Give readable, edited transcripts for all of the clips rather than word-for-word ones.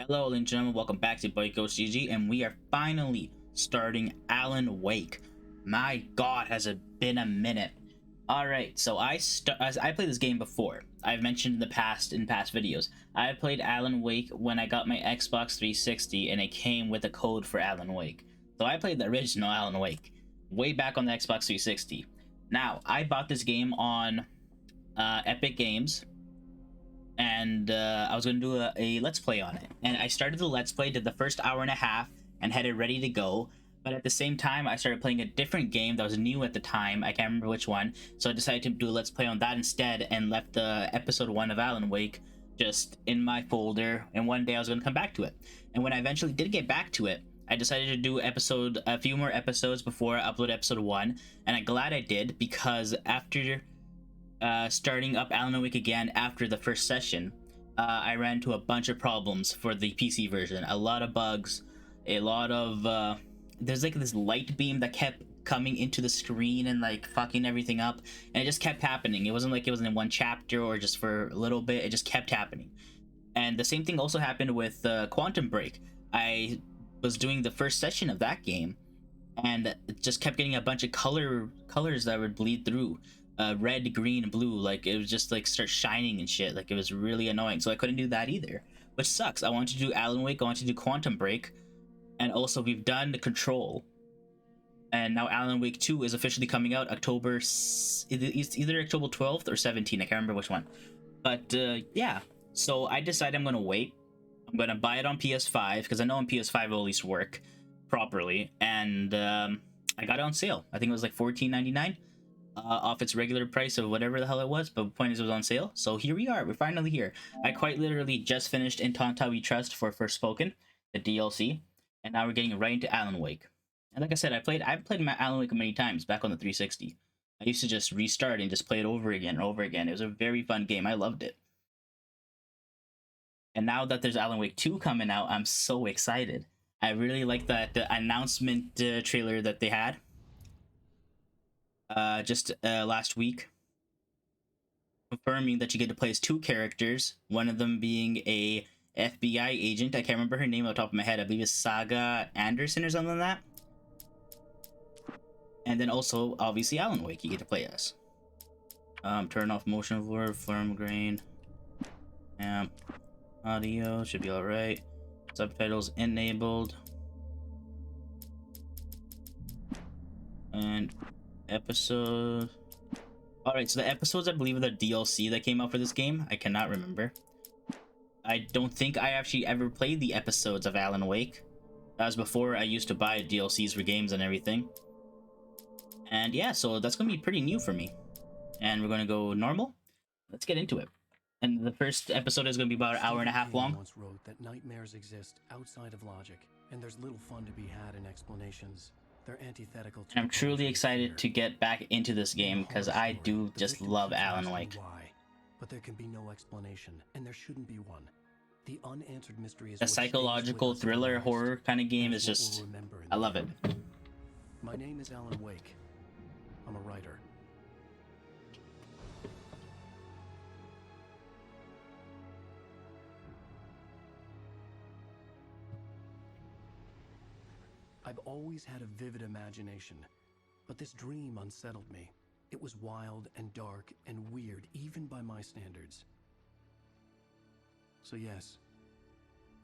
Hello, ladies and gentlemen, welcome back to Boy Coach GG, and we are finally starting Alan Wake. My God, has it been a minute. Alright, so I played this game before. I've mentioned in past videos. I played Alan Wake when I got my Xbox 360 and it came with a code for Alan Wake. So I played the original Alan Wake way back on the Xbox 360. Now, I bought this game on Epic Games, and I was going to do a let's play on it. And I started the let's play, did the first hour and a half, and had it ready to go. But at the same time, I started playing a different game that was new at the time. I can't remember which one. So I decided to do a let's play on that instead, and left the episode 1 of Alan Wake just in my folder. And one day I was going to come back to it. And when I eventually did get back to it, I decided to do a few more episodes before I upload episode 1. And I'm glad I did, because after starting up Alan Wake again after the first session, I ran into a bunch of problems for the PC version. A lot of bugs, a lot of there's like this light beam that kept coming into the screen and like fucking everything up, and it just kept happening. It wasn't like it was in one chapter or just for a little bit. It just kept happening. And the same thing also happened with Quantum Break. I was doing the first session of that game, and it just kept getting a bunch of colors that would bleed through. Red, green, blue, like it was just like start shining and shit. Like it was really annoying, so I couldn't do that either, which sucks. I wanted to do Alan Wake, I wanted to do Quantum Break, and also we've done the Control, and now Alan Wake 2 is officially coming out it's either October 12th or 17th. I can't remember which one, but yeah. So I decided I'm gonna wait. I'm gonna buy it on PS5 because I know on PS5 it'll at least work properly, and I got it on sale. I think it was like $14.99. Off its regular price of whatever the hell it was, but the point is it was on sale. So here we are, we're finally here. I quite literally just finished In Tanta We Trust for Forspoken, the DLC, and now we're getting right into Alan Wake. And like I said, I've played my Alan Wake many times back on the 360. I used to just restart and just play it over again and over again. It was a very fun game. I loved it. And now that there's Alan Wake 2 coming out, I'm so excited. I really like that announcement trailer that they had just last week, confirming that you get to play as two characters, one of them being a FBI agent. I can't remember her name off the top of my head. I believe it's Saga Anderson or something like that. And then also, obviously, Alan Wake you get to play as. Turn off motion blur, firm grain. Audio should be alright. Subtitles enabled. And episode. Alright, so the episodes I believe are the DLC that came out for this game. I cannot remember. I don't think I actually ever played the episodes of Alan Wake. That was before I used to buy DLCs for games and everything. And yeah, so that's gonna be pretty new for me. And we're gonna go normal. Let's get into it. And the first episode is gonna be about an hour and a half long. Once wrote that nightmares exist outside of logic, and there's little fun to be had in explanations. They're antithetical to I'm truly excited to get back into this game because I do just love Alan Wake. Why, but there can be no explanation, and there shouldn't be one. The unanswered mystery is a psychological thriller horror kind of game is just, I love it. My name is Alan Wake. I'm a writer. I've always had a vivid imagination, but this dream unsettled me. It was wild and dark and weird, even by my standards. So yes,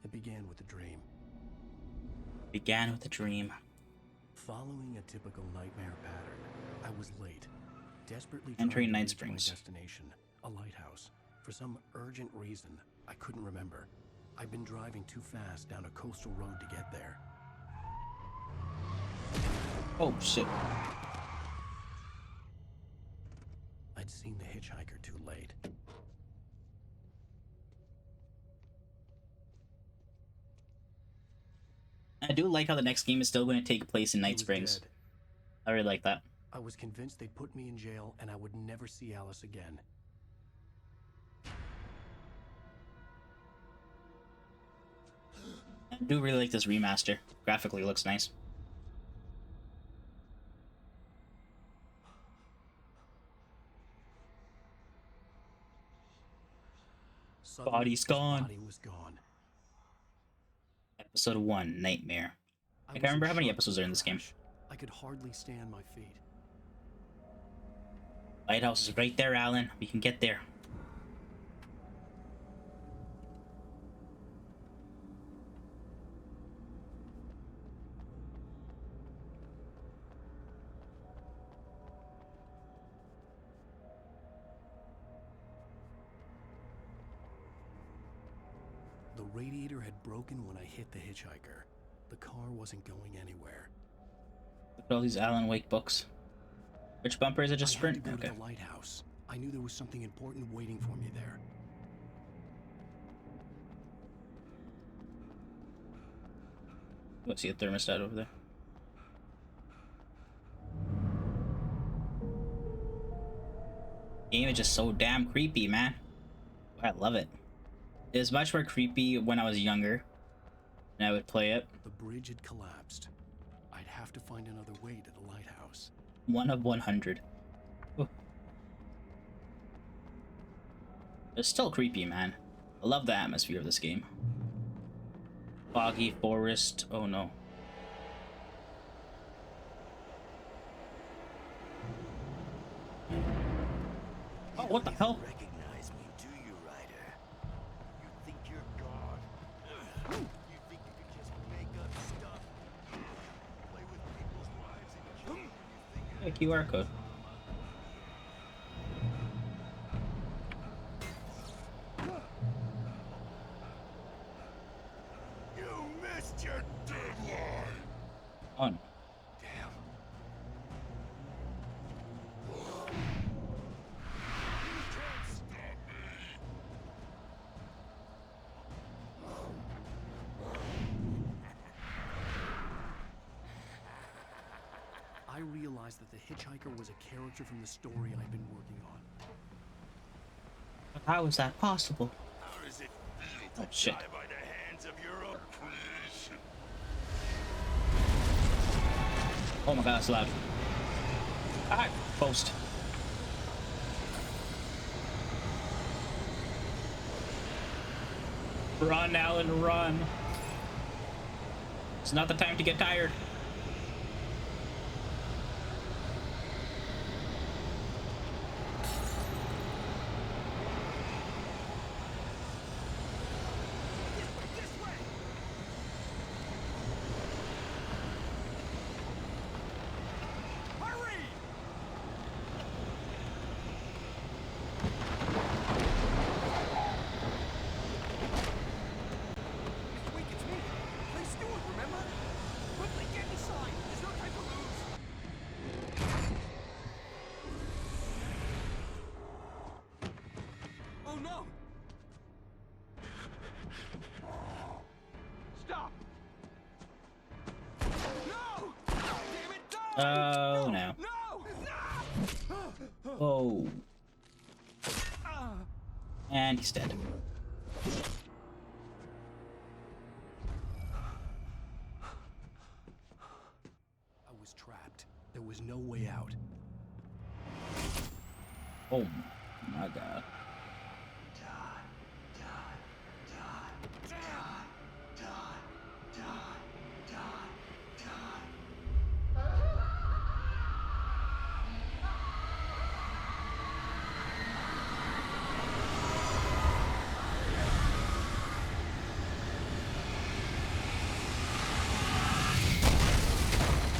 it began with a dream. Began with a dream. Following a typical nightmare pattern, I was late, desperately entering trying Night to reach my Springs. destination, a lighthouse. For some urgent reason, I couldn't remember. I'd been driving too fast down a coastal road to get there. Oh shit. I'd seen the hitchhiker too late. I do like how the next game is still going to take place in Night Springs. Dead. I really like that. I was convinced they'd put me in jail and I would never see Alice again. I do really like this remaster. Graphically looks nice. Suddenly, Body's gone. Body was gone. Episode 1, Nightmare. I was can't remember in how many shock episodes from are in the this game. crash. I could hardly stand my feet. Lighthouse is right there, Alan. We can get there. The radiator had broken when I hit the hitchhiker. The car wasn't going anywhere. Look at all these Alan Wake books. Which bumper is it? Just I sprint? had to go Okay. to the lighthouse. I knew there was something important waiting for me there. Let's see a thermostat over there. Game is just so damn creepy, man. I love it. It was much more creepy when I was younger, and I would play it. The bridge had collapsed. I'd have to find another way to the lighthouse. 1 of 100. Ooh. It's still creepy, man. I love the atmosphere of this game. Foggy forest. Oh no. Oh, what the hell? Recognize me, do you, Ryder? You think you're God? You think you can just make up stuff? Play with people's lives and kill them when you think Yeah, QR code. you missed your deadline! Oh no. Damn. You can't stop me! I realized that the hitchhiker was a character from the story I'd been working on. How is that possible? How does it feel to Oh, shit. die by the hands of your own creation? Oh my god, it's loud. Ah, post. Run, Alan, run. It's not the time to get tired. This way! Hurry! It's weak, it's me. Play Stewart, remember? Quickly, get inside. There's no time to lose. Oh no! Stop! No! Damn it, die! Oh no. No! No! Oh. And he's dead. I was trapped. There was no way out. Oh my god.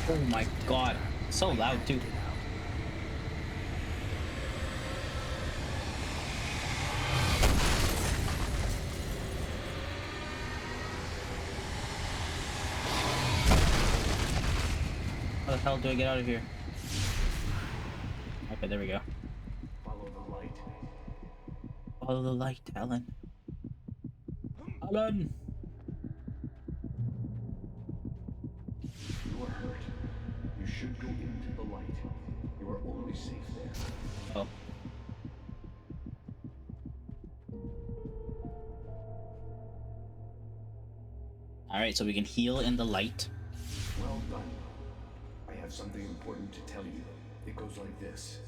Oh my god. So loud too. How the hell do I get out of here? Okay, there we go. Follow the light. Follow the light, Alan. Alan! You are hurt. You should go into the light. You are only safe there. Oh. Alright, so we can heal in the light. Well done. I have something important to tell you. It goes like this.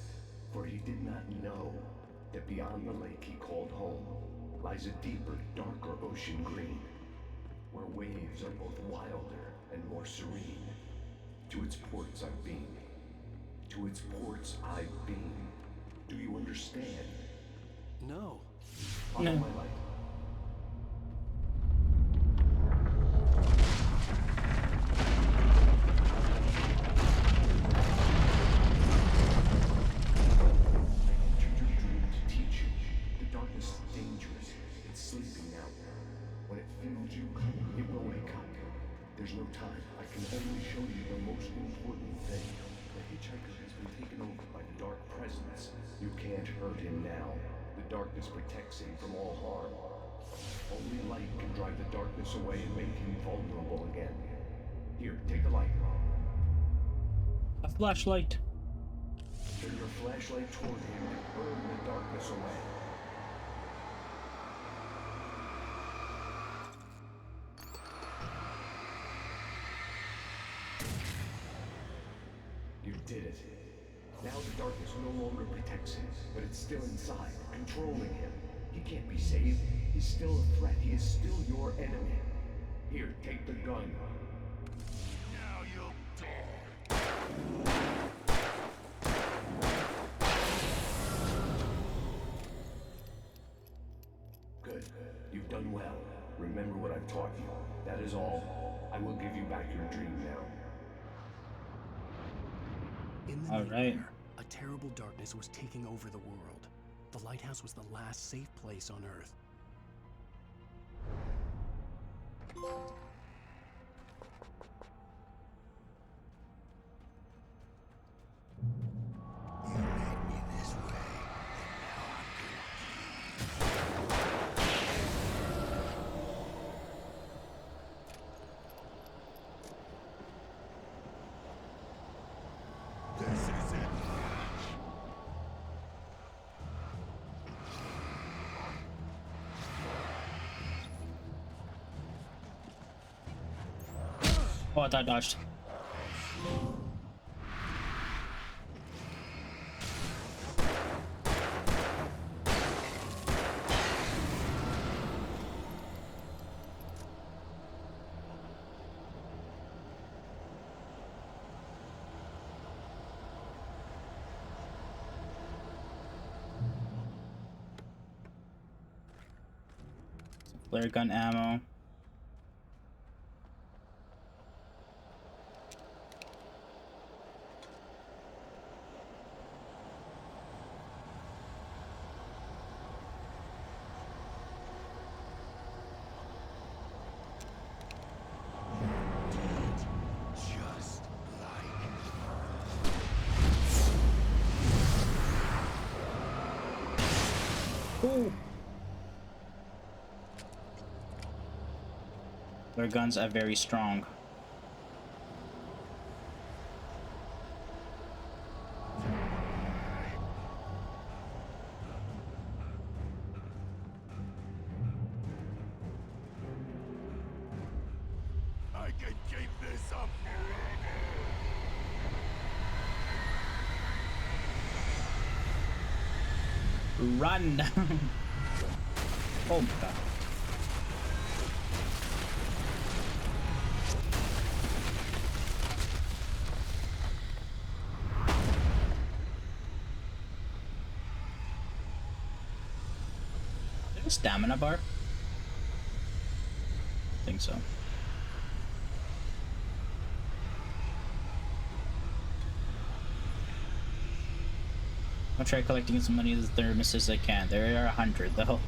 For he did not know that beyond the lake he called home lies a deeper, darker ocean green, where waves waves are both wilder and more serene. To its ports I've been. To its ports I've been. Do you understand? No. Follow my light. Sleeping now. When it feels you coming, it will wake up. There's no time. I can only show you the most important thing. The hitchhiker has been taken over by the dark presence. You can't hurt him now. The darkness protects him from all harm. Only light can drive the darkness away and make him vulnerable again. Here, take the light. A flashlight. Turn your flashlight toward him and burn the darkness away. You did it. Now the darkness no longer protects him, but it's still inside, controlling him. He can't be saved. He's still a threat. He is still your enemy. Here, take the gun. Now you'll die. Good. You've done well. Remember what I've taught you. That is all. I will give you back your dream now. In the All right. nightmare, a terrible darkness was taking over the world. The lighthouse was the last safe place on Earth. You led me this way, and now I'm gonna. This is it. Oh, I thought I dodged. Some flare gun ammo. Just like. Ooh. Their guns are very strong. I can keep this up. Run! Oh my god. Is there a stamina bar? I think so. I'll try collecting as many of the thermos as I can. There are 100 though.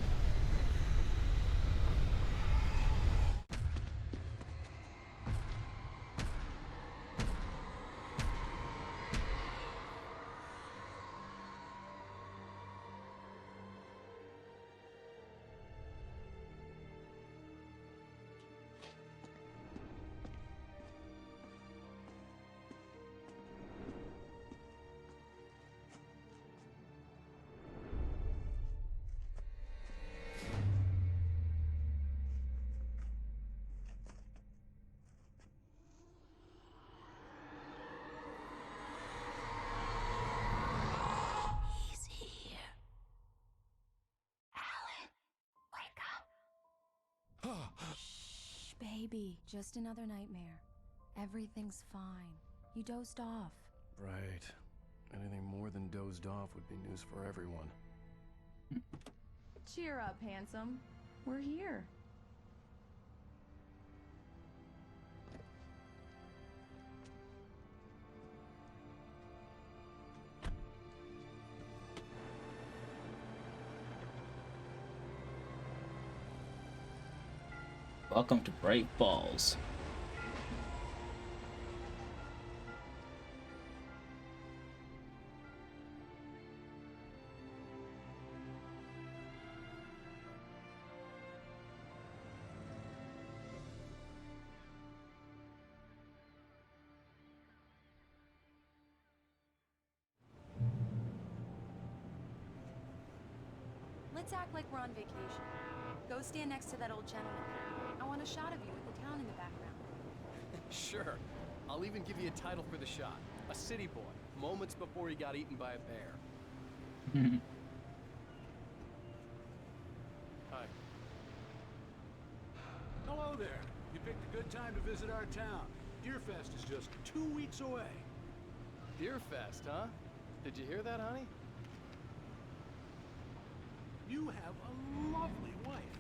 Baby, just another nightmare. Everything's fine. You dozed off. Right. Anything more than dozed off would be news for everyone. Cheer up, handsome. We're here. Welcome to Bright Falls. Let's act like we're on vacation. Go stand next to that old gentleman. I want a shot of you with the town in the background. Sure. I'll even give you a title for the shot. A city boy, moments before he got eaten by a bear. Hi. Hello there. You picked a good time to visit our town. Deerfest is just 2 weeks away. Deerfest, huh? Did you hear that, honey? You have a lovely wife,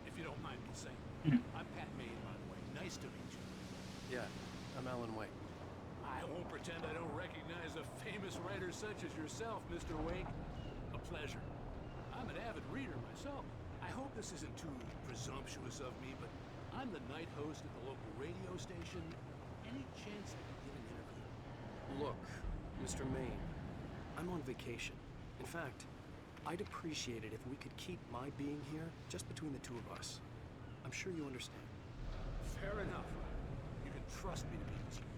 if you don't mind me saying. I'm Pat Maine, by the way. Nice to meet you. Yeah, I'm Alan Wake. I won't pretend I don't recognize a famous writer such as yourself, Mr. Wake. A pleasure. I'm an avid reader myself. I hope this isn't too presumptuous of me, but I'm the night host at the local radio station. Any chance I could get an interview? Look, Mr. Maine, I'm on vacation. In fact, I'd appreciate it if we could keep my being here just between the two of us. I'm sure you understand. Fair enough. You can trust me to be discreet.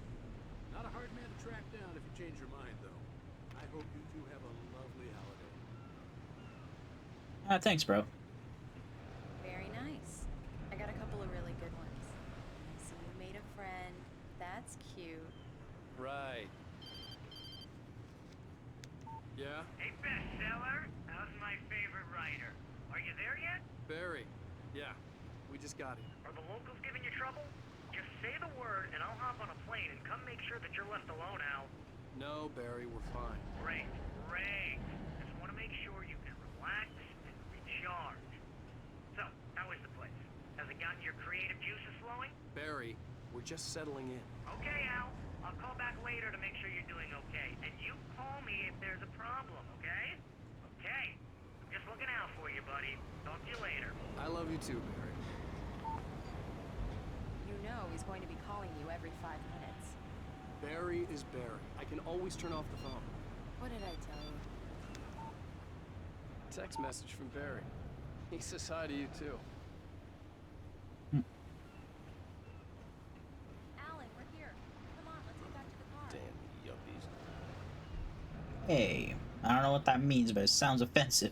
Not a hard man to track down if you change your mind, though. I hope you two have a lovely holiday. Thanks, bro. Very nice. I got a couple of really good ones. I see you made a friend. That's cute. Right. Yeah? Hey, bestseller. How's my favorite writer? Are you there yet? Barry. Yeah, we just got here. Are the locals giving you trouble? Just say the word and I'll hop on a plane and come make sure that you're left alone, Al. No, Barry, we're fine. Great, great. Just want to make sure you can relax and recharge. So, how is the place? Has it gotten your creative juices flowing? Barry, we're just settling in. Okay, Al. I'll call back later to make sure you're doing okay. And you call me if there's a problem, okay? Okay. I'm just looking out for you, buddy. Talk to you later. I love you too, Barry. You know he's going to be calling you every 5 minutes. Barry is Barry. I can always turn off the phone. What did I tell you? Text message from Barry. He says hi to you too. Alan, we're here. Come on, let's get back to the car. Damn yuppies. Hey, I don't know what that means, but it sounds offensive.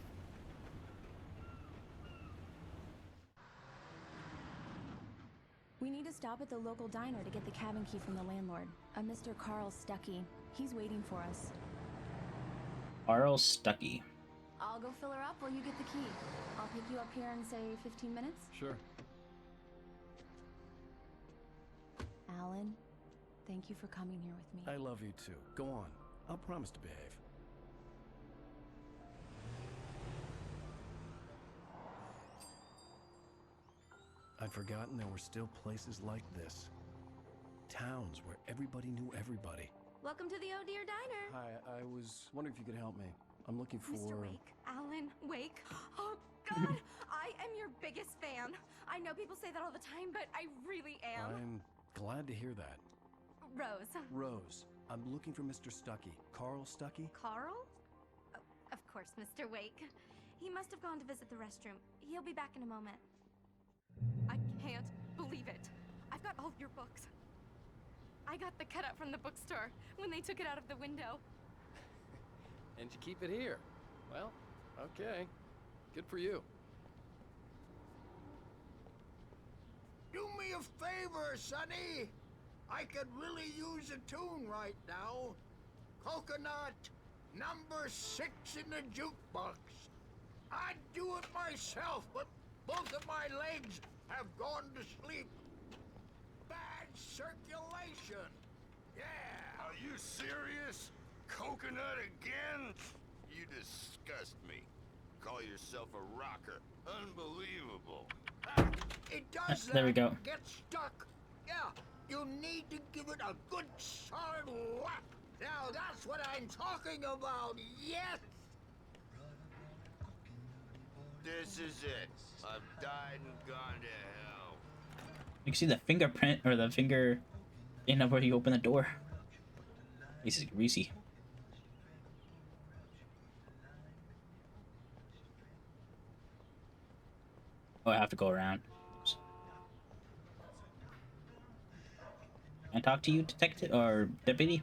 We need to stop at the local diner to get the cabin key from the landlord, a Mr. Carl Stuckey. He's waiting for us. Carl Stuckey. I'll go fill her up while you get the key. I'll pick you up here in, say, 15 minutes. Sure. Alan, thank you for coming here with me. I love you too. Go on. I'll promise to behave. I'd forgotten there were still places like this. Towns where everybody knew everybody. Welcome to the Oh Dear Diner. Hi, I was wondering if you could help me. I'm looking for... Mr. Wake, Alan Wake. Oh, God, I am your biggest fan. I know people say that all the time, but I really am. I'm glad to hear that. Rose. Rose, I'm looking for Mr. Stuckey. Carl Stuckey? Carl? Oh, of course, Mr. Wake. He must have gone to visit the restroom. He'll be back in a moment. I can't believe it. I've got all your books. I got the cutout from the bookstore when they took it out of the window. And you keep it here. Well, okay. Good for you. Do me a favor, Sonny. I could really use a tune right now. Coconut, number 6 in the jukebox. I'd do it myself, but both of my legs have gone to sleep. serious? Coconut again? You disgust me. Call yourself a rocker. Unbelievable. It does There we go. get stuck. Yeah, you need to give it a good solid whack. Now that's what I'm talking about, yes! This is it. I've died and gone to hell. You can see the fingerprint or the finger in where you open the door. This is greasy. Oh, I have to go around. Oops. Can I talk to you, detective or deputy?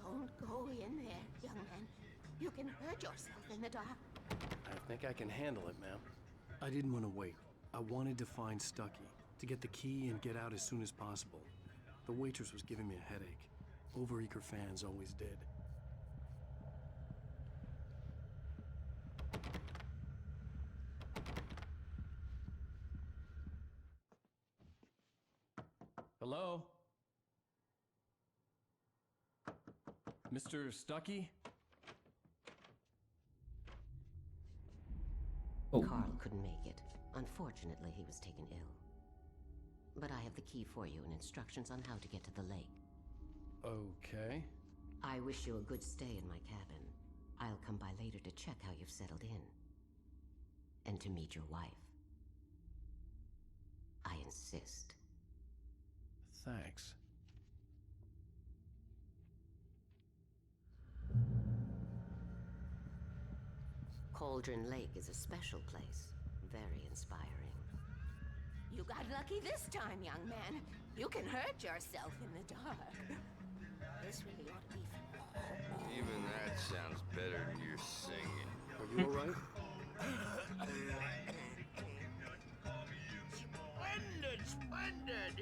Don't go in there, young man. You can hurt yourself in the dark. I think I can handle it, ma'am. I didn't want to wait. I wanted to find Stucky, to get the key and get out as soon as possible. The waitress was giving me a headache. Overeager fans always did. Hello? Mr. Stucky? Oh, Carl couldn't make it. Unfortunately, he was taken ill. But I have the key for you and instructions on how to get to the lake. Okay. I wish you a good stay in my cabin. I'll come by later to check how you've settled in. And to meet your wife. I insist. Thanks. Cauldron Lake is a special place. Very inspiring. You got lucky this time, young man. You can hurt yourself in the dark. This really ought to be fun. Even that sounds better than your singing. Are you alright? Splendid, splendid!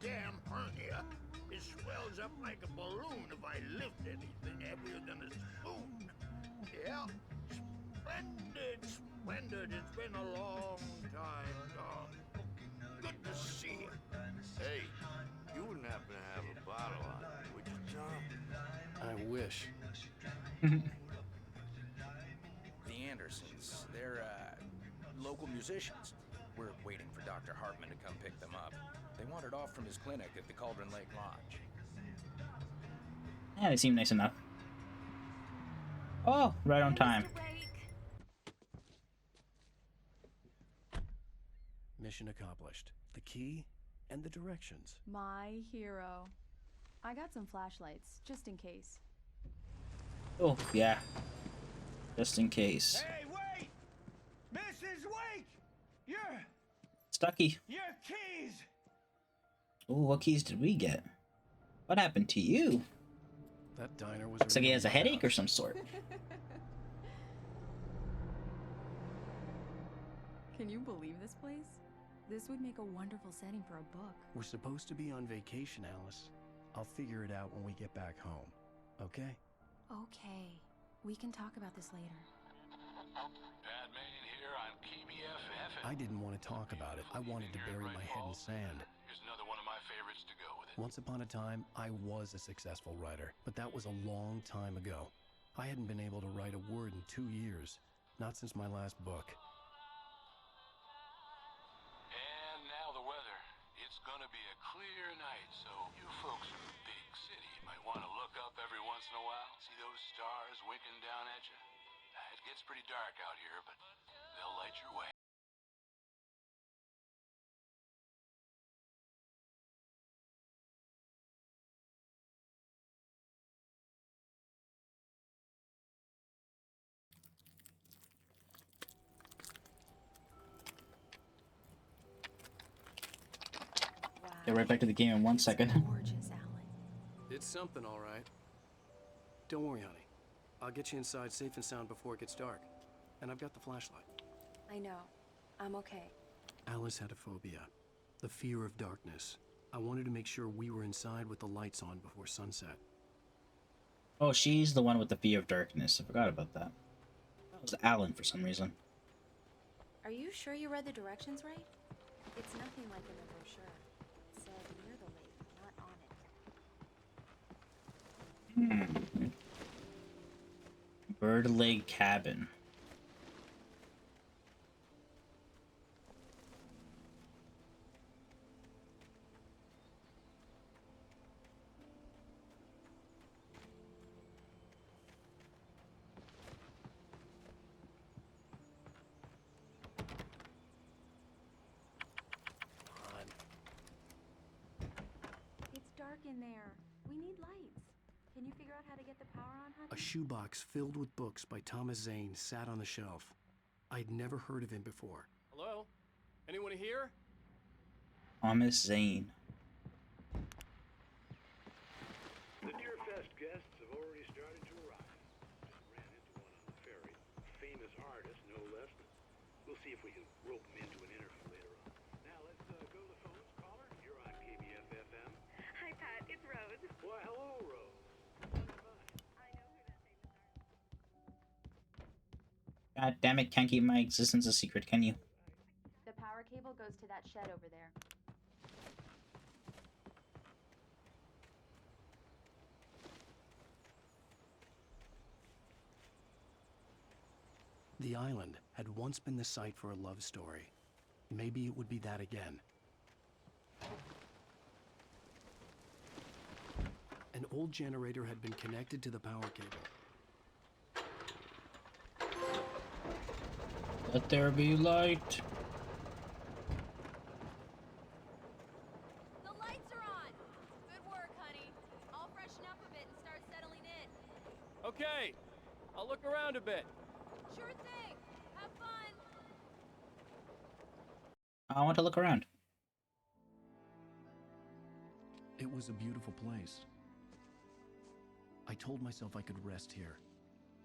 Damn hernia. It swells up like a balloon if I lift anything heavier than a spoon. Yeah, splendid, splendid. It's been a long time, Tom. Good to see you. Hey, you wouldn't happen to have a bottle on you, would you, Tom? I wish. The Andersons, they're, local musicians. We're waiting for Dr. Hartman to come pick them up. They wandered off from his clinic at the Cauldron Lake Lodge. yeah, they seem nice enough. Oh, right on time. Mr. Wake. Mission accomplished. The key and the directions. My hero. I got some flashlights, just in case. Oh, yeah. Just in case. Hey, wait! Mrs. Wake! Stucky. Your keys! Oh, what keys did we get? What happened to you? That diner was. Looks like he has a headache or some sort. Can you believe this place? This would make a wonderful setting for a book. We're supposed to be on vacation, Alice. I'll figure it out when we get back home. Okay? Okay. We can talk about this later. Pat Main here on KBFF. I didn't want to talk about it. I wanted to bury my head in sand. Here's another one of my favorites to go with it. Once upon a time, I was a successful writer, but that was a long time ago. I hadn't been able to write a word in 2 years. Not since my last book. And now the weather. It's gonna be a clear night, so you folks in the big city might want to look up every once in a while. See those stars winking down at you? It gets pretty dark out here, but they'll light your way. Wow. Get right back to the game in 1 second. Gorgeous, Alan. It's something, all right. Don't worry, honey. I'll get you inside safe and sound before it gets dark. And I've got the flashlight. I know. I'm okay. Alice had a phobia. The fear of darkness. I wanted to make sure we were inside with the lights on before sunset. Oh, she's the one with the fear of darkness. I forgot about that. That was Alan for some reason. Are you sure you read the directions right? It's nothing like in the brochure. It said near the lake, not on it. Bird Leg Cabin. It's dark in there. We need lights. Can you figure out how to get the power on, honey? A shoebox filled with books by Thomas Zane sat on the shelf. I'd never heard of him before. Hello? Anyone here? Thomas Zane. The Deerfest guests have already started to arrive. Just ran into one on the ferry. A famous artist, no less. We'll see if we can rope him into an interview later on. Now let's go to the phones. Caller, you're on KBF-FM. Hi, Pat. It's Rose. Why, hello, Rose. God damn it, can't keep my existence a secret, can you? The power cable goes to that shed over there. The island had once been the site for a love story. Maybe it would be that again. An old generator had been connected to the power cable. Let there be light. The lights are on. Good work, honey. I'll freshen up a bit and start settling in. Okay. I'll look around a bit. Sure thing. Have fun. I want to look around. It was a beautiful place. I told myself I could rest here,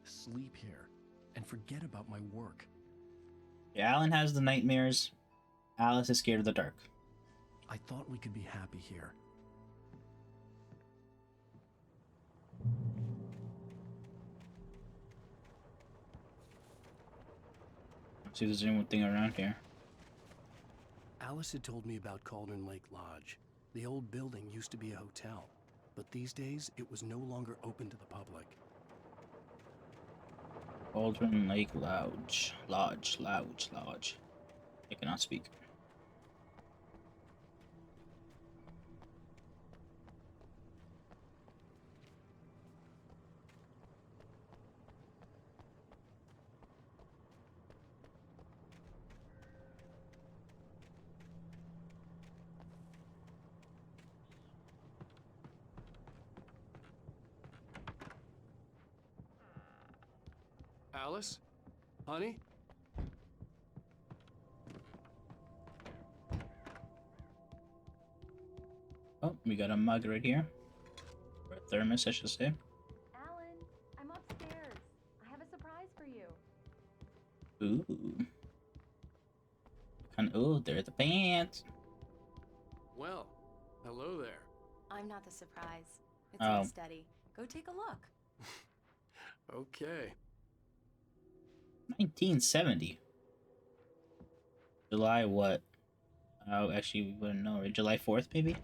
sleep here, and forget about my work. Yeah, Alan has the nightmares. Alice is scared of the dark. I thought we could be happy here. Let's see if there's anything around here. Alice had told me about Cauldron Lake Lodge. The old building used to be a hotel, but these days it was no longer open to the public. Cauldron Lake Lodge. Lodge. I cannot speak. Alice? Honey? Oh, we got a mug right here. Or a thermos, I should say. Alan, I'm upstairs. I have a surprise for you. Ooh. And ooh, there's the pants. Well, hello there. I'm not the surprise. It's Oh. in the study. Go take a look. Okay. 1970. July what? Oh, actually, we wouldn't know. Right? July 4th, maybe?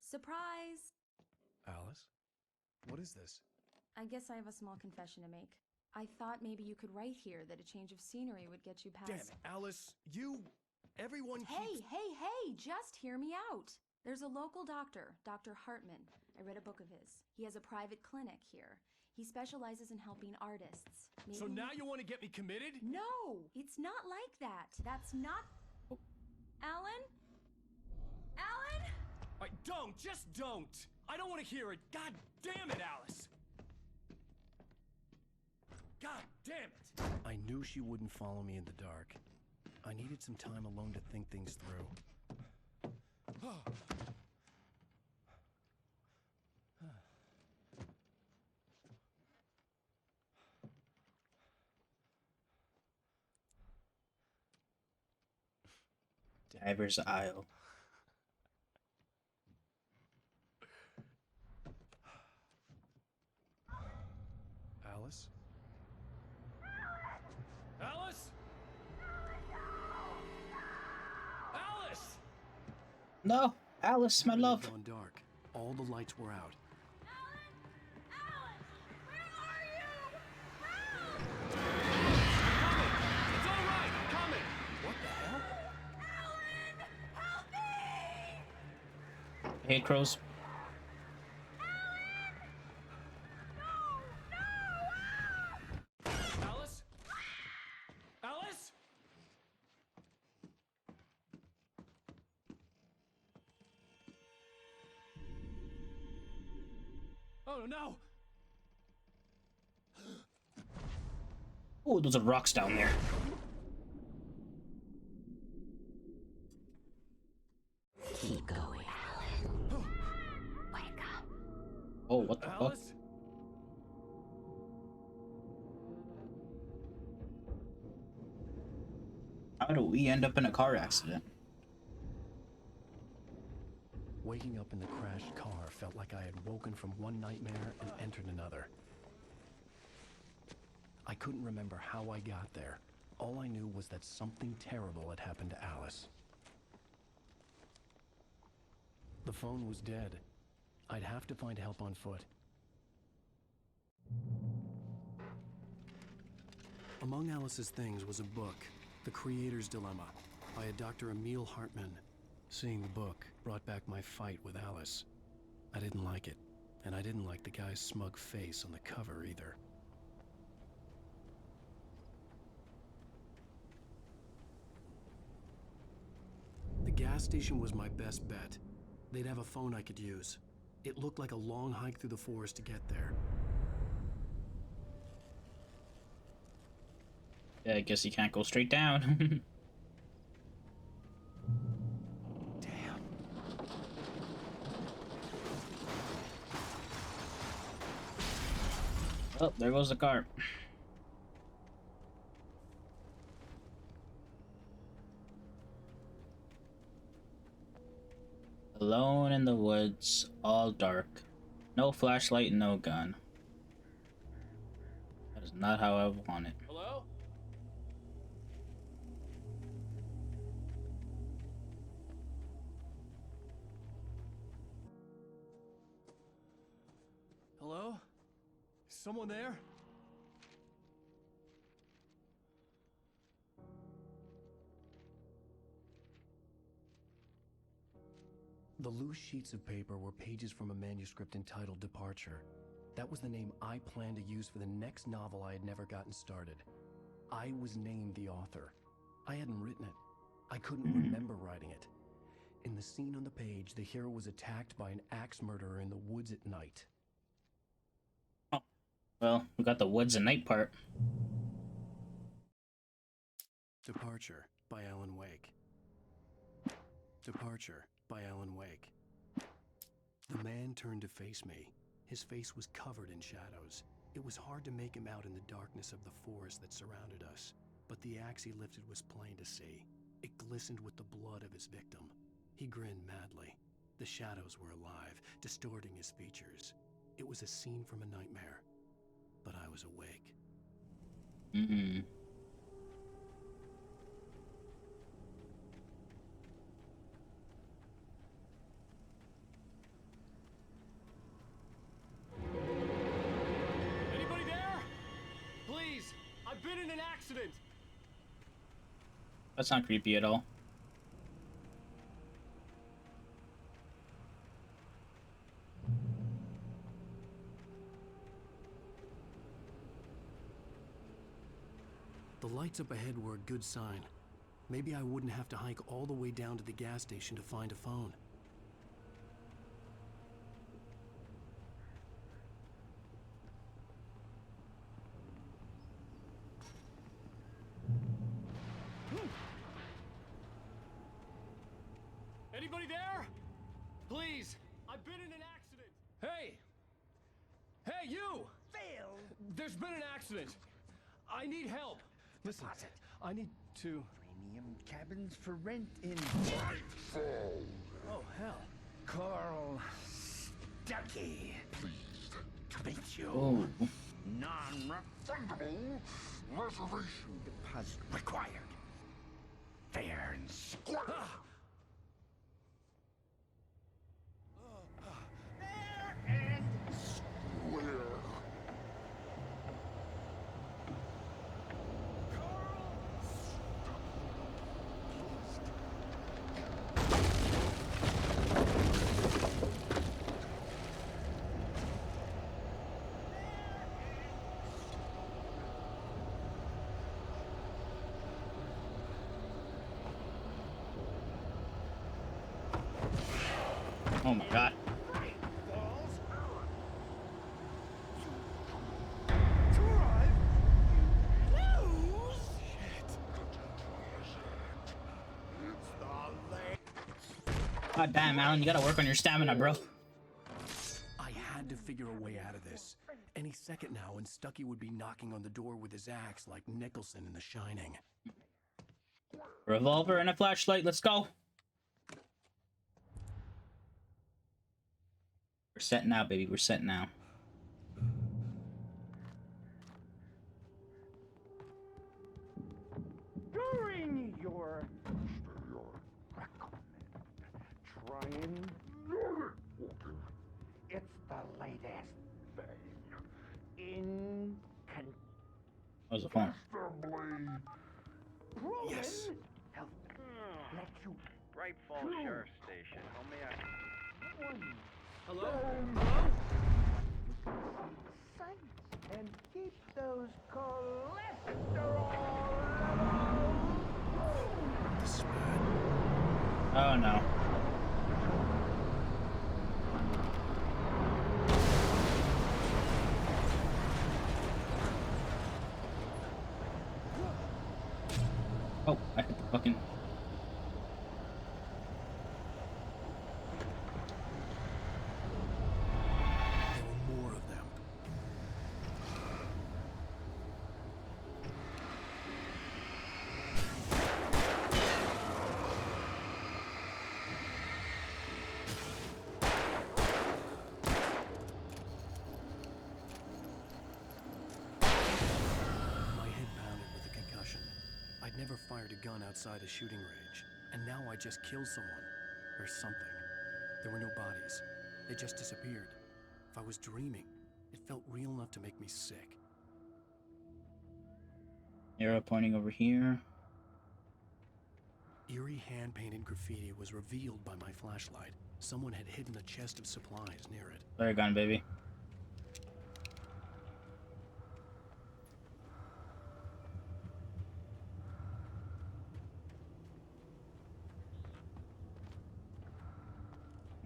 Surprise! Alice? What is this? I guess I have a small confession to make. I thought maybe you could write here that a change of scenery would get you past... Damn it, Alice! Everyone Hey, just hear me out! There's a local doctor, Dr. Hartman. I read a book of his. He has a private clinic here. He specializes in helping artists. Maybe... So now you want to get me committed? No! It's not like that. That's not... Alan? Alan? Don't! Just don't! I don't want to hear it! God damn it, Alice! God damn it! I knew she wouldn't follow me in the dark. I needed some time alone to think things through. Diver's Isle. Alice? No, Alice, my It had love. gone dark. All the lights were out. It's all right. I'm coming. What the hell? I hate crows. Alice? Alice? Oh no! Oh, those are rocks down there. Keep going, Alan. Wake up. Oh, what the fuck? Alice? How do we end up in a car accident? Waking up in the crashed car felt like I had woken from one nightmare and entered another. I couldn't remember how I got there. All I knew was that something terrible had happened to Alice. The phone was dead. I'd have to find help on foot. Among Alice's things was a book, The Creator's Dilemma, by a Dr. Emil Hartman. Seeing the book brought back my fight with Alice. I didn't like it, and I didn't like the guy's smug face on the cover either. The gas station was my best bet. They'd have a phone I could use. It looked like a long hike through the forest to get there. Yeah, I guess you can't go straight down. Damn. Oh, there goes the car. Alone in the woods, all dark. No flashlight, no gun. That is not how I want it. Hello? Hello? Is someone there? The loose sheets of paper were pages from a manuscript entitled Departure. That was the name I planned to use for the next novel I had never gotten started. I was named the author. I hadn't written it. I couldn't remember writing it. In the scene on the page, the hero was attacked by an axe murderer in the woods at night. Oh, well, we got the woods and night part. Departure by Alan Wake. Departure by Alan Wake. The man turned to face me. His face was covered in shadows. It was hard to make him out in the darkness of the forest that surrounded us, but the axe he lifted was plain to see. It glistened with the blood of his victim. He grinned madly. The shadows were alive, distorting his features. It was a scene from a nightmare, but I was awake. Mm-hmm. Anybody there? Please, I've been in an accident. That's not creepy at all. The lights up ahead were a good sign. Maybe I wouldn't have to hike all the way down to the gas station to find a phone. Anybody there? Please, I've been in an accident. Hey! Hey, you! Phil! There's been an accident. I need help. Listen, I need to... Premium cabins for rent in Oh, hell. Carl Stuckey. Pleased to meet you. Oh. Non-refundable reservation deposit required. Fair and square. Oh my god. God damn, Alan, you gotta work on your stamina, bro. I had to figure a way out of this. Any second now, and Stucky would be knocking on the door with his axe like Nicholson in The Shining. Revolver and a flashlight, let's go. We're set now, baby, we're set now. During your trying it's the latest thing in How's the phone? Yes. Health. Let you Bright Falls Sheriff Station. Hello? sights and keep those cholesterol levels. This is bad. Oh no. Oh, I hit the fucking... There were more of them. My head pounded with a concussion. I'd never fired a gun outside a shooting range, and now I just killed someone. Or something. There were no bodies. They just disappeared. If I was dreaming, it felt real enough to make me sick. Arrow pointing over here. Eerie hand-painted graffiti was revealed by my flashlight. Someone had hidden a chest of supplies near it. Flare gun, baby.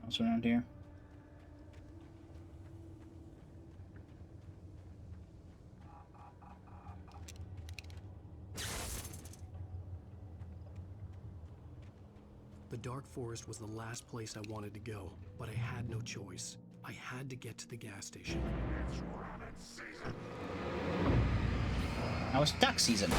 What's around here? The dark forest was the last place I wanted to go, but I had no choice. I had to get to the gas station. Now it's duck season.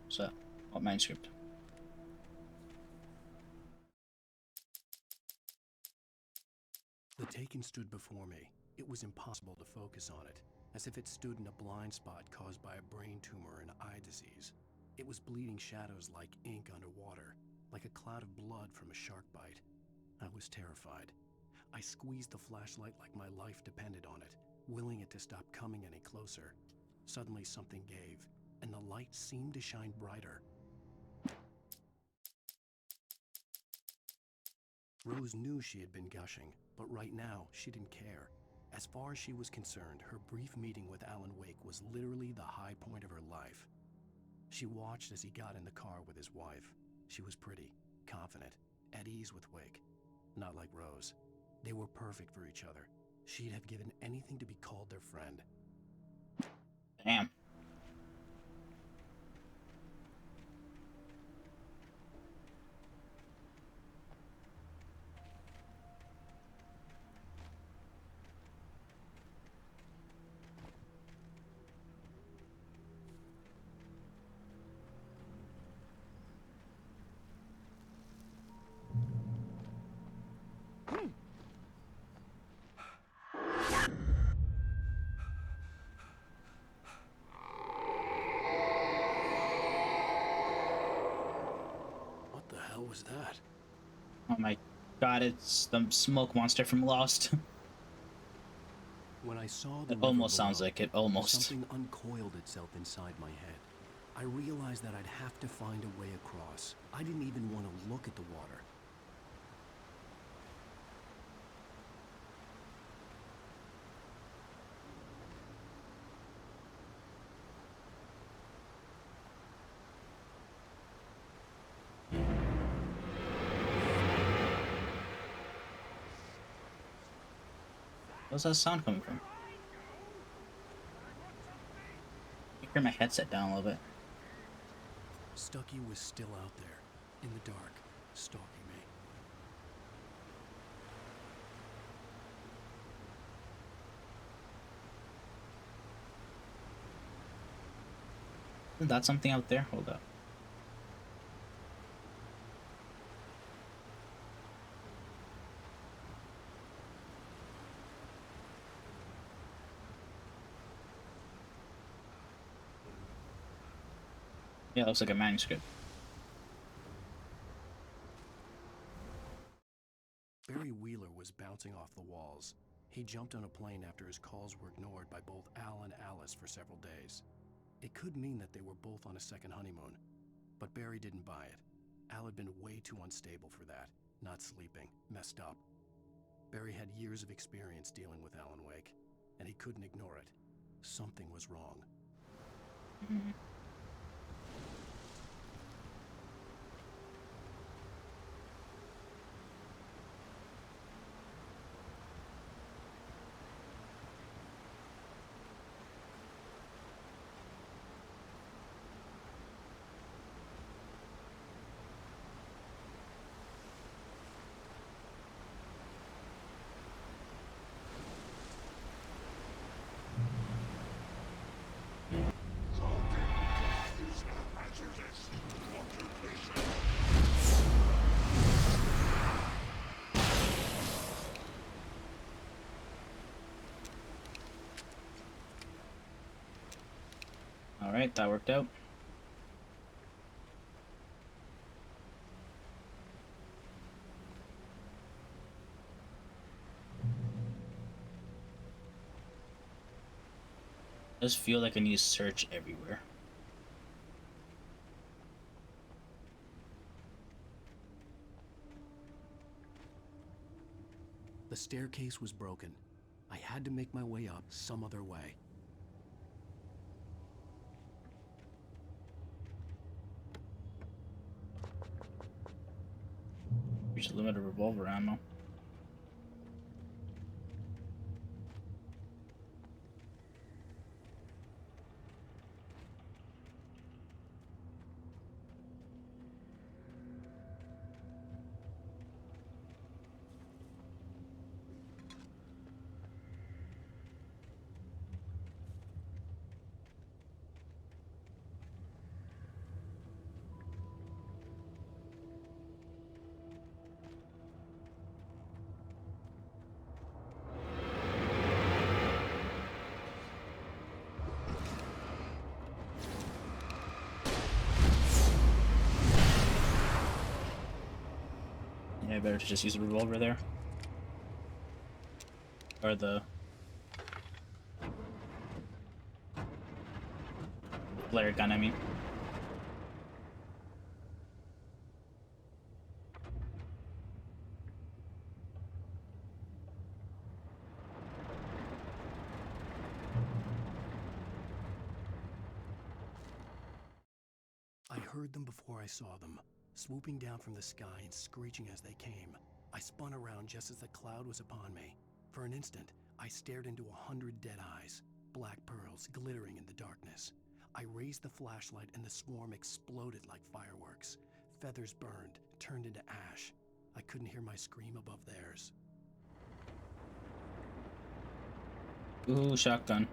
What's that? What manuscript? The Taken stood before me. It was impossible to focus on it, as if it stood in a blind spot caused by a brain tumor and eye disease. It was bleeding shadows like ink underwater, like a cloud of blood from a shark bite. I was terrified. I squeezed the flashlight like my life depended on it, willing it to stop coming any closer. Suddenly something gave, and the light seemed to shine brighter. Rose knew she had been gushing, but right now she didn't care. As far as she was concerned, her brief meeting with Alan Wake was literally the high point of her life. She watched as he got in the car with his wife. She was pretty, confident, at ease with Wake. Not like Rose. They were perfect for each other. She'd have given anything to be called their friend. Damn. What the hell was that? Oh my god, it's the smoke monster from Lost. When I saw the It almost river sounds below, like it, almost. something uncoiled itself inside my head. I realized that I'd have to find a way across. I didn't even want to look at the water. Where's that sound coming from? I turn my headset down a little bit. Stucky was still out there, in the dark, stalking me. Isn't that something out there? Hold up. Yeah, it looks like a manuscript. Barry Wheeler was bouncing off the walls. He jumped on a plane after his calls were ignored by both Al and Alice for several days. It could mean that they were both on a second honeymoon, but Barry didn't buy it. Al had been way too unstable for that, not sleeping, messed up. Barry had years of experience dealing with Alan Wake, and he couldn't ignore it. Something was wrong. Alright, that worked out. I just feel like I need to search everywhere. The staircase was broken. I had to make my way up some other way. Reach the limit of revolver ammo. Yeah, better to just use a revolver there. Or the flare gun, I mean. I heard them before I saw them, swooping down from the sky and screeching as they came. I spun around just as the cloud was upon me. For an instant, I stared into 100 dead eyes, black pearls glittering in the darkness. I raised the flashlight and the swarm exploded like fireworks. Feathers burned, turned into ash. I couldn't hear my scream above theirs. Ooh, shotgun.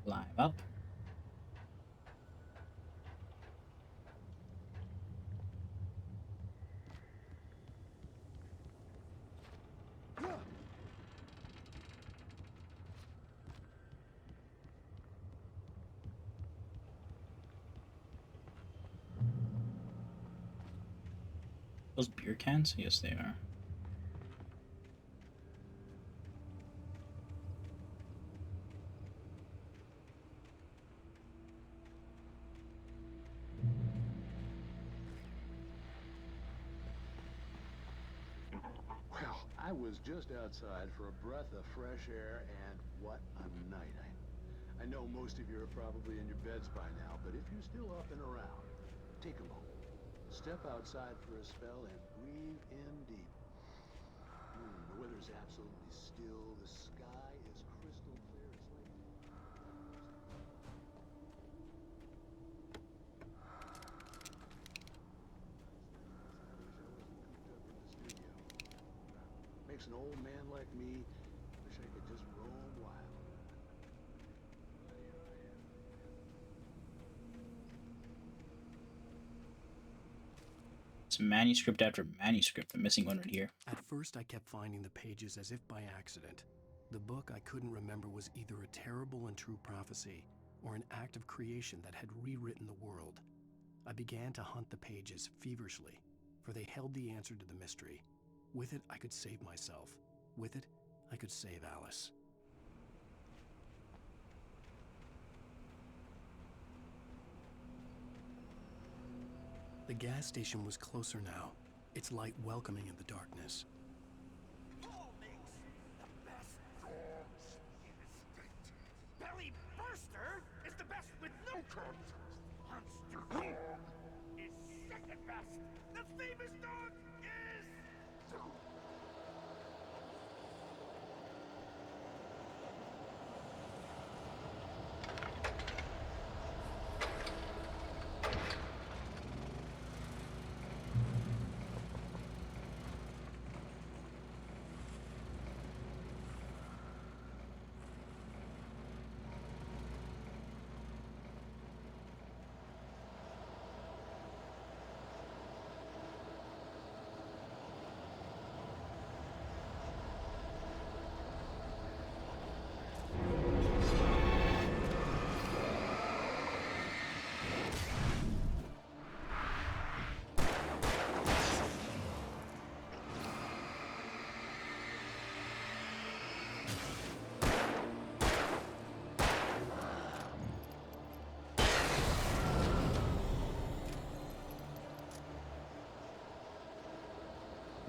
Climb up. Those beer cans? Yes, they are. Well, I was just outside for a breath of fresh air, and what a night. I know most of you are probably in your beds by now, but if you're still up and around, take a moment. Step outside for a spell and breathe in deep. The weather's absolutely still. The sky is crystal clear. It's like... Makes an old man like me wish I could just roam wild. It's manuscript after manuscript. I'm missing one right here. At first, I kept finding the pages as if by accident. The book I couldn't remember was either a terrible and true prophecy or an act of creation that had rewritten the world. I began to hunt the pages feverishly, for they held the answer to the mystery. With it, I could save myself. With it, I could save Alice. The gas station was closer now, its light welcoming in the darkness. Paul makes the best dogs in the state. Belly Burster is the best with no cuts. Monster Dog is second best. The famous dog is...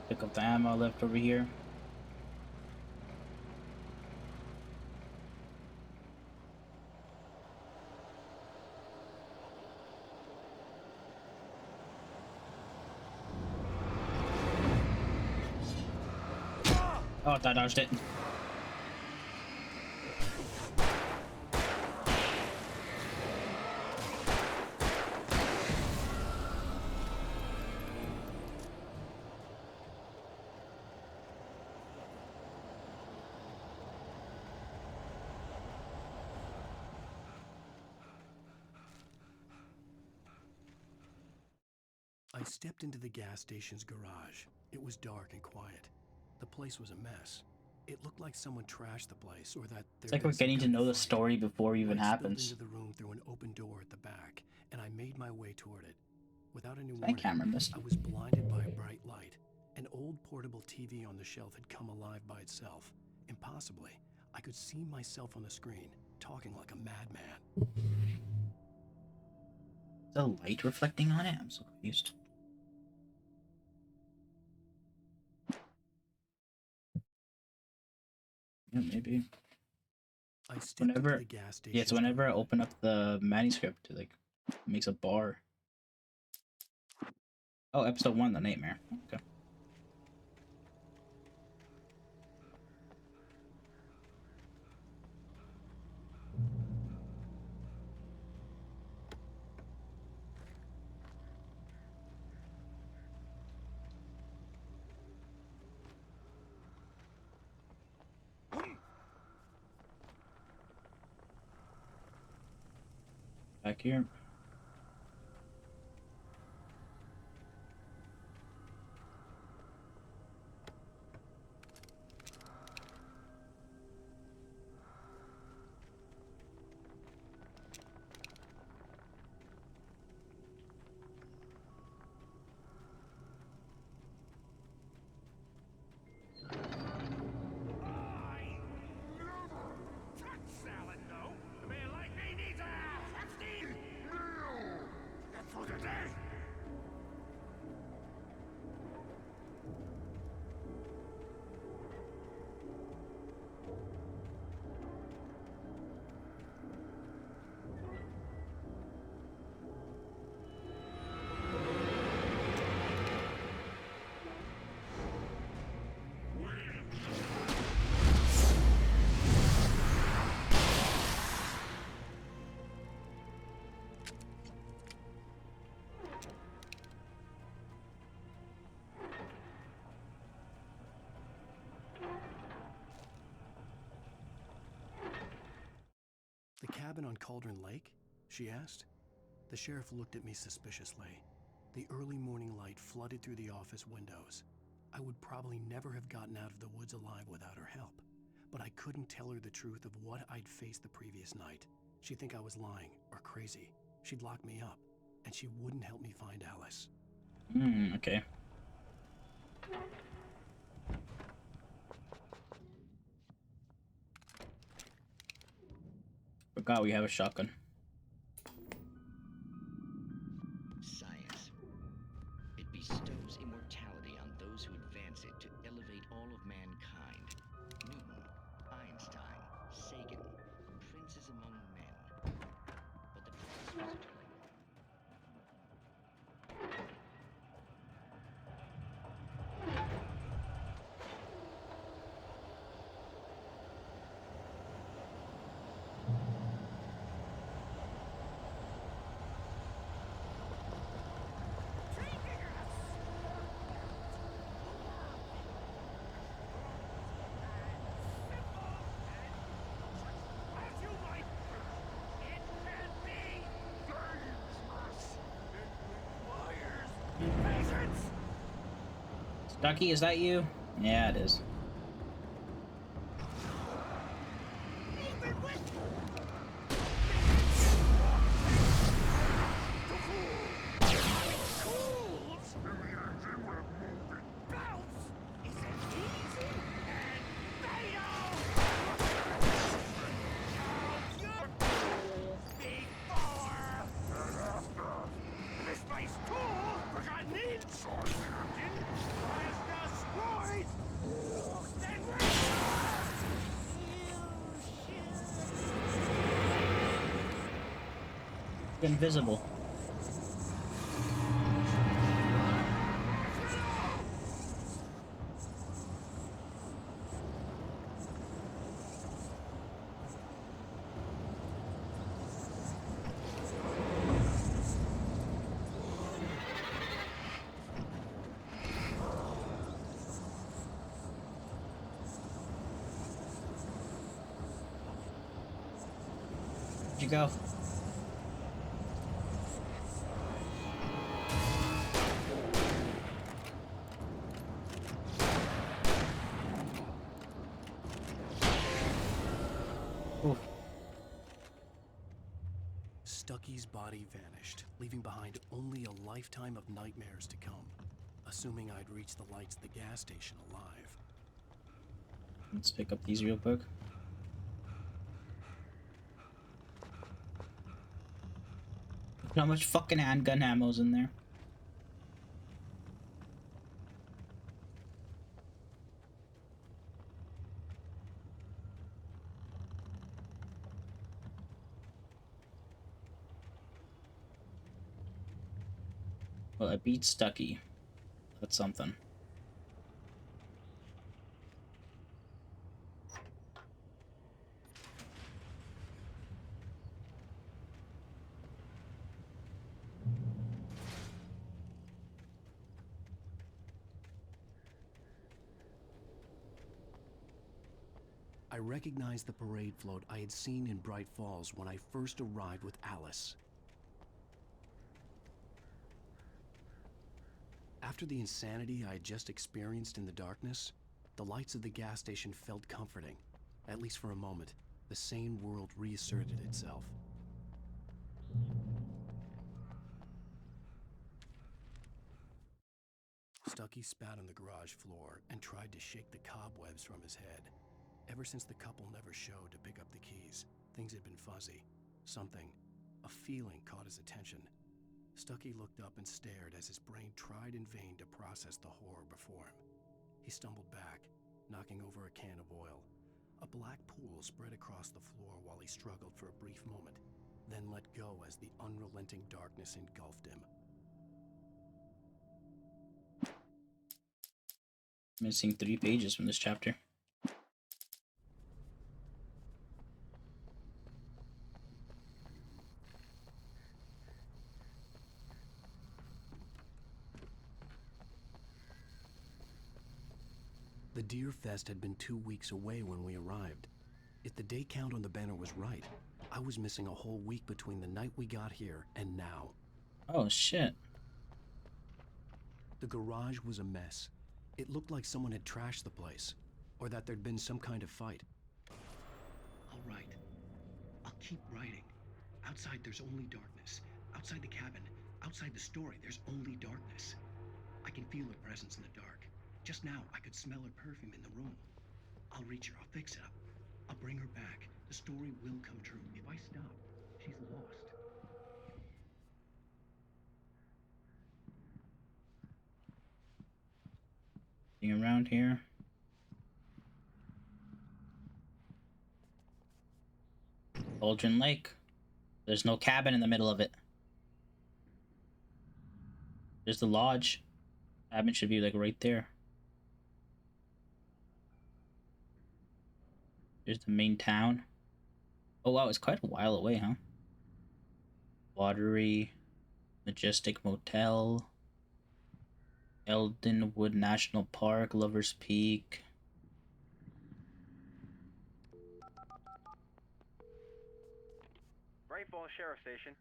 Pick up the ammo left over here. Oh, I dodged it. I stepped into the gas station's garage. It was dark and quiet. The place was a mess. It looked like someone trashed the place, or that It's like we're getting to know the story before it even happens. I spilled into the room through an open door at the back, and I made my way toward it. Without any My warning, camera missed. I was blinded by a bright light. An old portable TV on the shelf had come alive by itself. Impossibly, I could see myself on the screen, talking like a madman. The light reflecting on it? I'm so confused. Yeah, maybe. Whenever, yeah, it's whenever I open up the manuscript, it like makes a bar. Oh, episode 1, the nightmare. Okay. Back here. The cabin on Cauldron Lake? She asked. The sheriff looked at me suspiciously. The early morning light flooded through the office windows. I would probably never have gotten out of the woods alive without her help, but I couldn't tell her the truth of what I'd faced the previous night. She'd think I was lying or crazy. She'd lock me up, and she wouldn't help me find Alice. Okay. Forgot we have a shotgun. Science. It bestows immortality on those who advance it to elevate all of mankind. Newton, Einstein, Sagan, princes among men. But the price was eternal. Ducky, is that you? Yeah, it is. Invisible. Where'd you go? Stucky's body vanished, leaving behind only a lifetime of nightmares to come. Assuming I'd reached the lights at the gas station alive. Let's pick up these real quick. Look how much fucking handgun ammo's in there. Well, I beat Stucky. That's something. I recognized the parade float I had seen in Bright Falls when I first arrived with Alice. After the insanity I had just experienced in the darkness, the lights of the gas station felt comforting. At least for a moment, the sane world reasserted itself. Stucky spat on the garage floor and tried to shake the cobwebs from his head. Ever since the couple never showed to pick up the keys, things had been fuzzy. Something, a feeling, caught his attention. Stucky looked up and stared as his brain tried in vain to process the horror before him. He stumbled back, knocking over a can of oil. A black pool spread across the floor while he struggled for a brief moment, then let go as the unrelenting darkness engulfed him. Missing 3 pages from this chapter. The Deer Fest had been 2 weeks away when we arrived. If the day count on the banner was right, I was missing a whole week between the night we got here and now. Oh shit. The garage was a mess. It looked like someone had trashed the place, or that there'd been some kind of fight. All right. I'll keep writing. Outside, there's only darkness. Outside the cabin, outside the story, there's only darkness. I can feel her presence in the dark. Just now, I could smell her perfume in the room. I'll reach her. I'll fix it up. I'll bring her back. The story will come true. If I stop, she's lost. Being around here. Cauldron Lake. There's no cabin in the middle of it. There's the lodge. Cabin should be like right there. There's the main town. Oh wow, it's quite a while away, huh? Watery, Majestic Motel, Eldenwood National Park, Lover's Peak. Bright Falls Sheriff Station.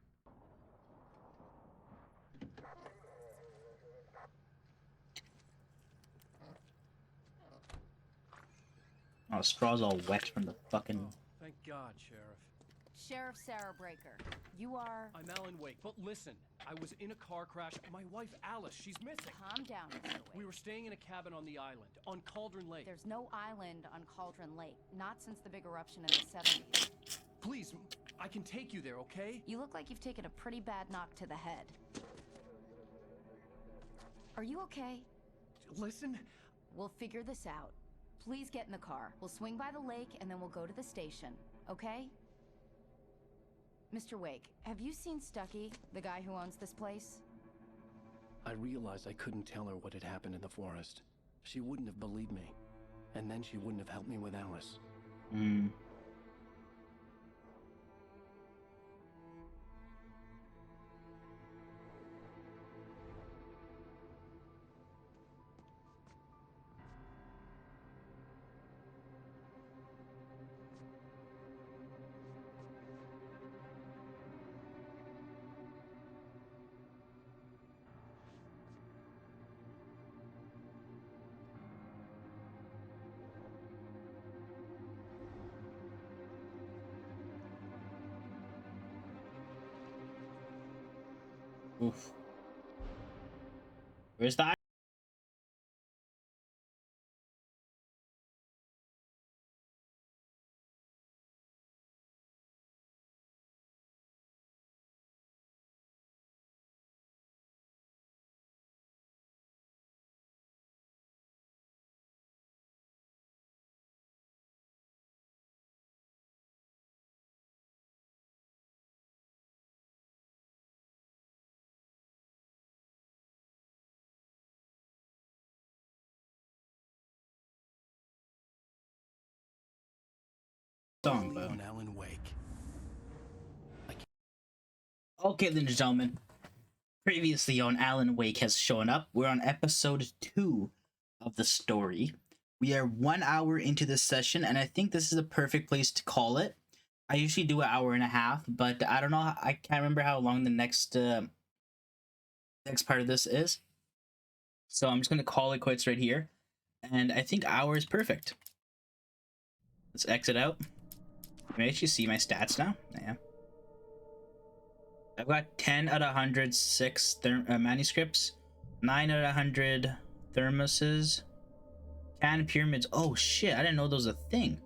Oh, straw's all wet from the fucking... Thank God, Sheriff. Sheriff Sarah Breaker, you are... I'm Alan Wake, but listen, I was in a car crash. My wife, Alice, she's missing. Calm down, Mr. Wake. We were staying in a cabin on the island, on Cauldron Lake. There's no island on Cauldron Lake, not since the big eruption in the 70s. Please, I can take you there, okay? You look like you've taken a pretty bad knock to the head. Are you okay? Listen. We'll figure this out. Please get in the car. We'll swing by the lake and then we'll go to the station, okay? Mr. Wake, have you seen Stucky, the guy who owns this place? I realized I couldn't tell her what had happened in the forest. She wouldn't have believed me. And then she wouldn't have helped me with Alice. Oof. Where's the... song, bro. Alan Wake. Okay, ladies and gentlemen. Previously on Alan Wake has shown up. We're on episode 2 of the story. We are 1 hour into this session, and I think this is a perfect place to call it. I usually do an hour and a half, but I don't know. I can't remember how long the next part of this is. So I'm just gonna call it quits right here, and I think hour is perfect. Let's exit out. Can I actually see my stats now? Yeah. I've got 10 out of 100 manuscripts, 9 out of 100 thermoses, can pyramids. Oh shit! I didn't know those was a thing.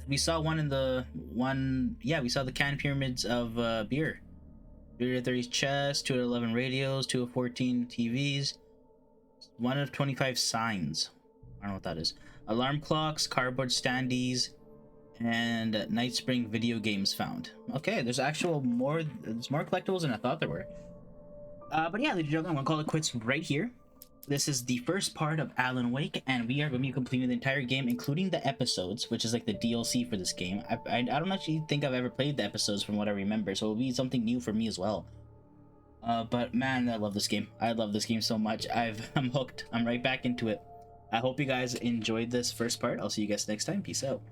We saw one in the one. Yeah, we saw the can pyramids of beer. 3 of 30 chests, 2 out of 11 radios, 2 of 14 TVs, 1 of 25 signs. I don't know what that is. Alarm clocks, cardboard standees, and Night Spring video games found. Okay, there's more collectibles than I thought there were. But yeah, ladies and gentlemen, I'm gonna call it quits right here. This is the first part of Alan Wake, and we are going to be completing the entire game, including the episodes, which is like the DLC for this game. I don't actually think I've ever played the episodes from what I remember, so it'll be something new for me as well. But man, I love this game. I love this game so much. I'm hooked. I'm right back into it. I hope you guys enjoyed this first part. I'll see you guys next time. Peace out.